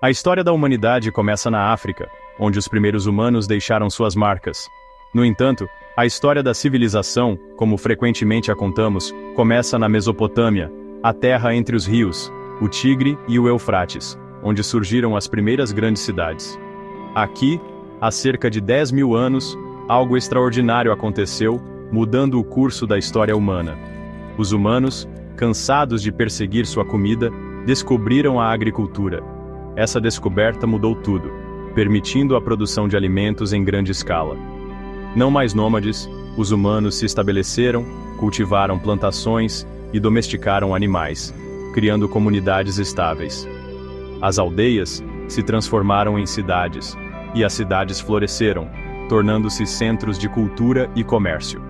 A história da humanidade começa na África, onde os primeiros humanos deixaram suas marcas. No entanto, a história da civilização, como frequentemente a contamos, começa na Mesopotâmia, a terra entre os rios, o Tigre e o Eufrates, onde surgiram as primeiras grandes cidades. Aqui, há cerca de 10.000 anos, algo extraordinário aconteceu, mudando o curso da história humana. Os humanos, cansados de perseguir sua comida, descobriram a agricultura. Essa descoberta mudou tudo, permitindo a produção de alimentos em grande escala. Não mais nômades, os humanos se estabeleceram, cultivaram plantações e domesticaram animais, criando comunidades estáveis. As aldeias se transformaram em cidades, e as cidades floresceram, tornando-se centros de cultura e comércio.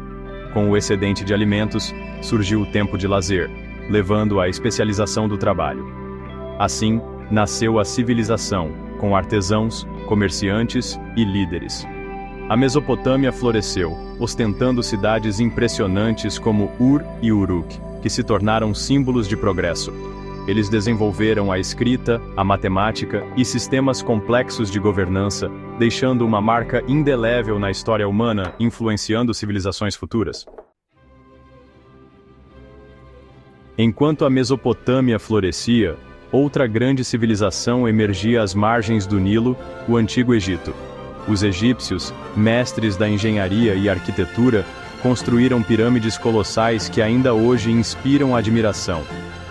Com o excedente de alimentos, surgiu o tempo de lazer, levando à especialização do trabalho. Assim, nasceu a civilização, com artesãos, comerciantes e líderes. A Mesopotâmia floresceu, ostentando cidades impressionantes como Ur e Uruk, que se tornaram símbolos de progresso. Eles desenvolveram a escrita, a matemática e sistemas complexos de governança, deixando uma marca indelével na história humana, influenciando civilizações futuras. Enquanto a Mesopotâmia florescia, outra grande civilização emergia às margens do Nilo, o Antigo Egito. Os egípcios, mestres da engenharia e arquitetura, construíram pirâmides colossais que ainda hoje inspiram admiração.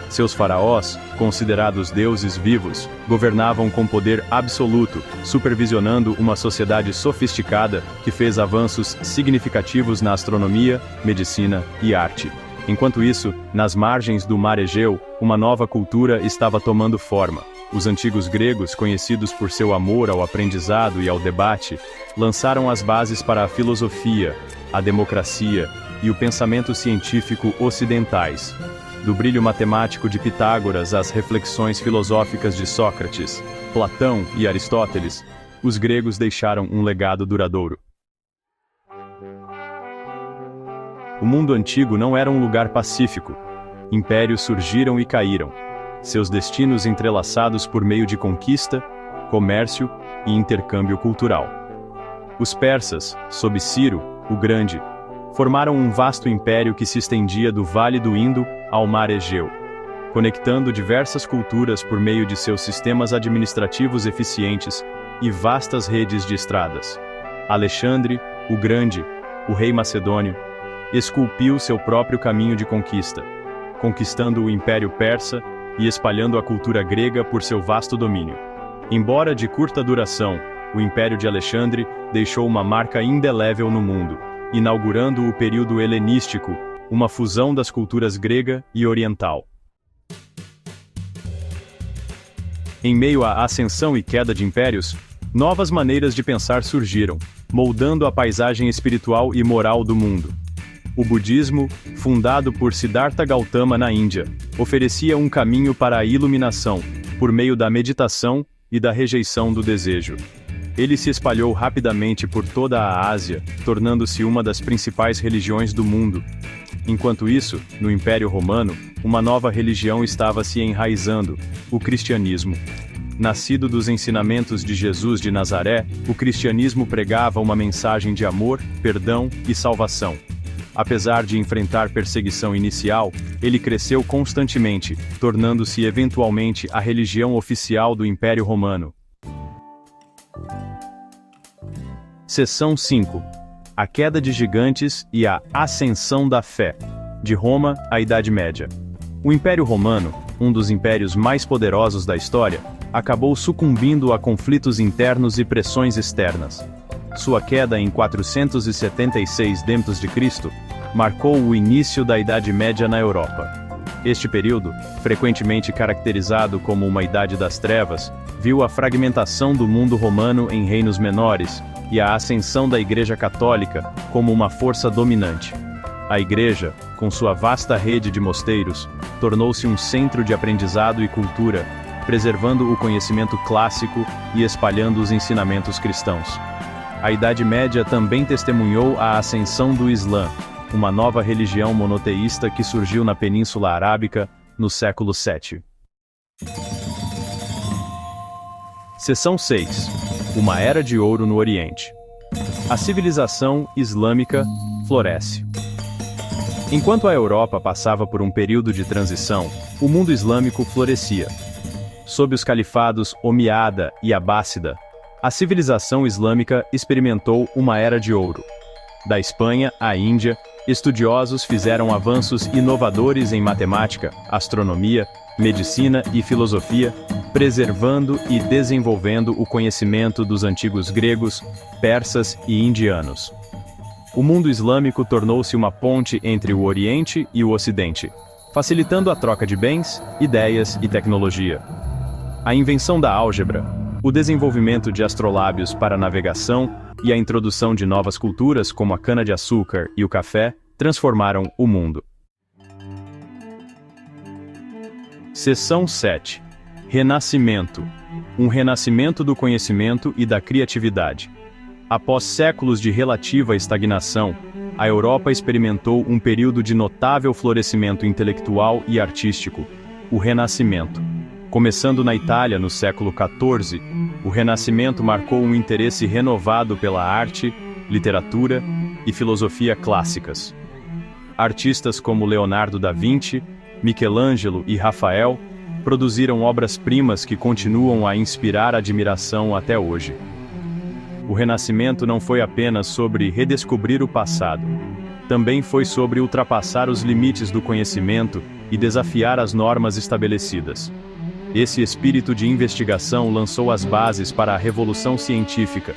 Seus faraós, considerados deuses vivos, governavam com poder absoluto, supervisionando uma sociedade sofisticada que fez avanços significativos na astronomia, medicina e arte. Enquanto isso, nas margens do Mar Egeu, uma nova cultura estava tomando forma. Os antigos gregos, conhecidos por seu amor ao aprendizado e ao debate, lançaram as bases para a filosofia, a democracia e o pensamento científico ocidentais. Do brilho matemático de Pitágoras às reflexões filosóficas de Sócrates, Platão e Aristóteles, os gregos deixaram um legado duradouro. O mundo antigo não era um lugar pacífico. Impérios surgiram e caíram, seus destinos entrelaçados por meio de conquista, comércio e intercâmbio cultural. Os persas, sob Ciro, o Grande, formaram um vasto império que se estendia do Vale do Indo ao Mar Egeu, conectando diversas culturas por meio de seus sistemas administrativos eficientes e vastas redes de estradas. Alexandre, o Grande, o rei macedônio, esculpiu seu próprio caminho de conquista, conquistando o Império Persa e espalhando a cultura grega por seu vasto domínio. Embora de curta duração, o Império de Alexandre deixou uma marca indelével no mundo, inaugurando o período helenístico, uma fusão das culturas grega e oriental. Em meio à ascensão e queda de impérios, novas maneiras de pensar surgiram, moldando a paisagem espiritual e moral do mundo. O budismo, fundado por Siddhartha Gautama na Índia, oferecia um caminho para a iluminação, por meio da meditação e da rejeição do desejo. Ele se espalhou rapidamente por toda a Ásia, tornando-se uma das principais religiões do mundo. Enquanto isso, no Império Romano, uma nova religião estava se enraizando, o cristianismo. Nascido dos ensinamentos de Jesus de Nazaré, o cristianismo pregava uma mensagem de amor, perdão e salvação. Apesar de enfrentar perseguição inicial, ele cresceu constantemente, tornando-se eventualmente a religião oficial do Império Romano. Seção 5. A queda de gigantes e a ascensão da fé. De Roma à Idade Média. O Império Romano, um dos impérios mais poderosos da história, acabou sucumbindo a conflitos internos e pressões externas. Sua queda em 476 d.C. marcou o início da Idade Média na Europa. Este período, frequentemente caracterizado como uma Idade das Trevas, viu a fragmentação do mundo romano em reinos menores e a ascensão da Igreja Católica como uma força dominante. A Igreja, com sua vasta rede de mosteiros, tornou-se um centro de aprendizado e cultura, preservando o conhecimento clássico e espalhando os ensinamentos cristãos. A Idade Média também testemunhou a ascensão do Islã, uma nova religião monoteísta que surgiu na Península Arábica no século VII. Seção 6. Uma Era de Ouro no Oriente. A civilização islâmica floresce. Enquanto a Europa passava por um período de transição, o mundo islâmico florescia. Sob os califados Omíada e Abássida, a civilização islâmica experimentou uma era de ouro. Da Espanha à Índia, estudiosos fizeram avanços inovadores em matemática, astronomia, medicina e filosofia, preservando e desenvolvendo o conhecimento dos antigos gregos, persas e indianos. O mundo islâmico tornou-se uma ponte entre o Oriente e o Ocidente, facilitando a troca de bens, ideias e tecnologia. A invenção da álgebra, o desenvolvimento de astrolábios para navegação e a introdução de novas culturas como a cana-de-açúcar e o café transformaram o mundo. Seção 7. Renascimento. Um renascimento do conhecimento e da criatividade. Após séculos de relativa estagnação, a Europa experimentou um período de notável florescimento intelectual e artístico, o Renascimento. Começando na Itália no século XIV, o Renascimento marcou um interesse renovado pela arte, literatura e filosofia clássicas. Artistas como Leonardo da Vinci, Michelangelo e Rafael produziram obras-primas que continuam a inspirar admiração até hoje. O Renascimento não foi apenas sobre redescobrir o passado. Também foi sobre ultrapassar os limites do conhecimento e desafiar as normas estabelecidas. Esse espírito de investigação lançou as bases para a Revolução Científica,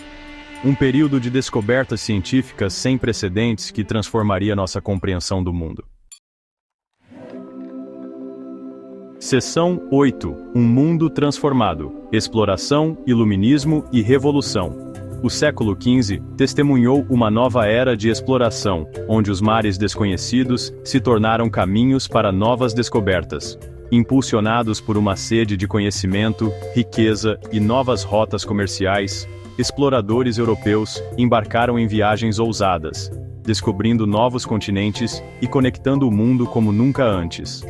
um período de descobertas científicas sem precedentes que transformaria nossa compreensão do mundo. Seção 8. Um mundo transformado. Exploração, iluminismo e revolução. O século XV testemunhou uma nova era de exploração, onde os mares desconhecidos se tornaram caminhos para novas descobertas. Impulsionados por uma sede de conhecimento, riqueza e novas rotas comerciais, exploradores europeus embarcaram em viagens ousadas, descobrindo novos continentes e conectando o mundo como nunca antes.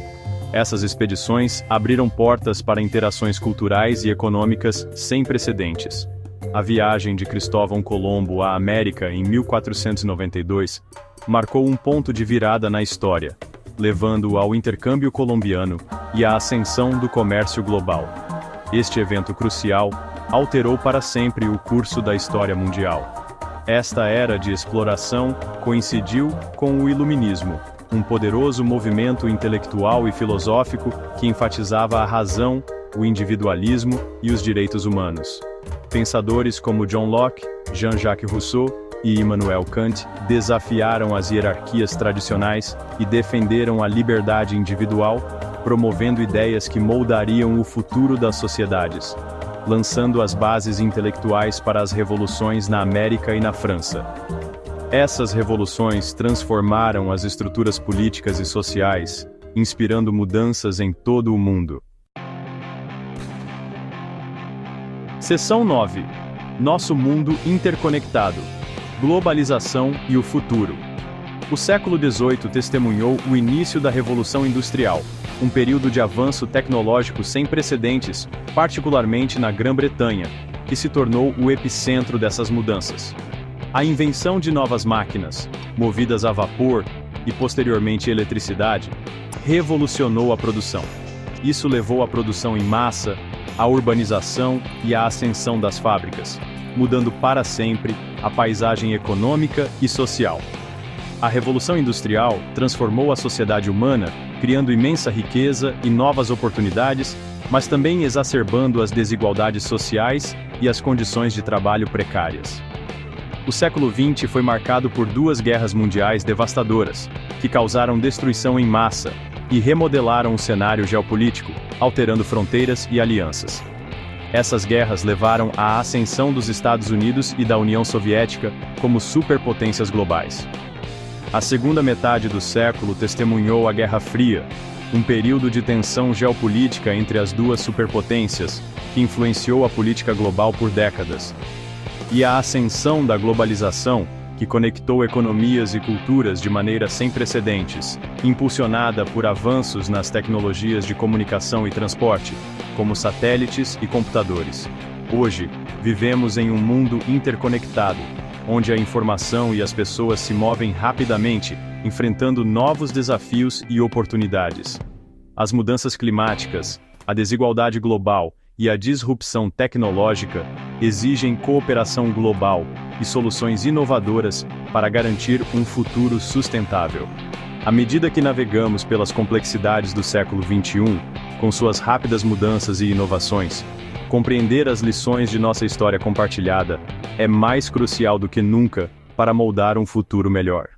Essas expedições abriram portas para interações culturais e econômicas sem precedentes. A viagem de Cristóvão Colombo à América em 1492 marcou um ponto de virada na história, levando ao intercâmbio colombiano e à ascensão do comércio global. Este evento crucial alterou para sempre o curso da história mundial. Esta era de exploração coincidiu com o Iluminismo, um poderoso movimento intelectual e filosófico que enfatizava a razão, o individualismo e os direitos humanos. Pensadores como John Locke, Jean-Jacques Rousseau e Immanuel Kant desafiaram as hierarquias tradicionais e defenderam a liberdade individual, promovendo ideias que moldariam o futuro das sociedades, lançando as bases intelectuais para as revoluções na América e na França. Essas revoluções transformaram as estruturas políticas e sociais, inspirando mudanças em todo o mundo. Seção 9. Nosso mundo interconectado. Globalização e o futuro. O século XVIII testemunhou o início da Revolução Industrial, um período de avanço tecnológico sem precedentes, particularmente na Grã-Bretanha, que se tornou o epicentro dessas mudanças. A invenção de novas máquinas, movidas a vapor e posteriormente eletricidade, revolucionou a produção. Isso levou à produção em massa, à urbanização e à ascensão das fábricas, mudando para sempre a paisagem econômica e social. A Revolução Industrial transformou a sociedade humana, criando imensa riqueza e novas oportunidades, mas também exacerbando as desigualdades sociais e as condições de trabalho precárias. O século XX foi marcado por duas guerras mundiais devastadoras, que causaram destruição em massa e remodelaram o cenário geopolítico, alterando fronteiras e alianças. Essas guerras levaram à ascensão dos Estados Unidos e da União Soviética como superpotências globais. A segunda metade do século testemunhou a Guerra Fria, um período de tensão geopolítica entre as duas superpotências, que influenciou a política global por décadas. E a ascensão da globalização, que conectou economias e culturas de maneira sem precedentes, impulsionada por avanços nas tecnologias de comunicação e transporte, como satélites e computadores. Hoje, vivemos em um mundo interconectado, onde a informação e as pessoas se movem rapidamente, enfrentando novos desafios e oportunidades. As mudanças climáticas, a desigualdade global e a disrupção tecnológica exigem cooperação global e soluções inovadoras para garantir um futuro sustentável. À medida que navegamos pelas complexidades do século XXI, com suas rápidas mudanças e inovações, compreender as lições de nossa história compartilhada é mais crucial do que nunca para moldar um futuro melhor.